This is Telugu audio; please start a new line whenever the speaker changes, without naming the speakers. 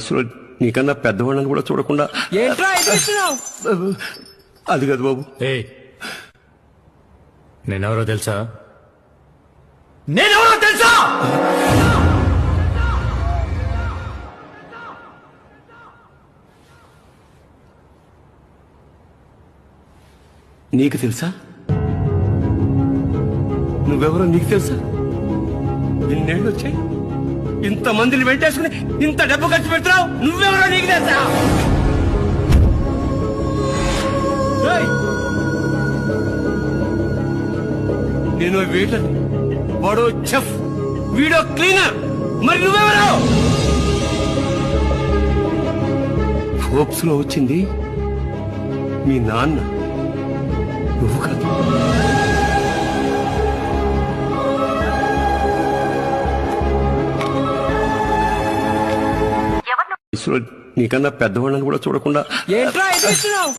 వయసులో నీకన్నా పెద్దవాళ్ళని కూడా చూడకుండా
ఏంట్రా ఎదురుస్తున్నావ్?
అది కాదు బాబు.
ఏయ్, నేనెవరో తెలుసా?
నేనెవరో తెలుసా?
నీకు తెలుసా? నువ్వెవరో నీకు తెలుసా? ఇన్నేళ్ళు వచ్చాయి, ఇంతమందిని వెంటేసుకుని ఇంత డబ్బు ఖర్చు పెడుతున్నావు. నువ్వెవరో నీకు తెలుసా? ఏయ్! నేను వెయిటర్, వాడో చెఫ్, వీడో క్లీనర్, మరి నువ్వెవరో? ఫోర్బ్స్ లో వచ్చింది మీ నాన్న, నువ్వు కాదు. వయసులో నీకన్నా పెద్దవాళ్ళని కూడా చూడకుండా
ఏంట్రా ఎదురుస్తున్నావ్?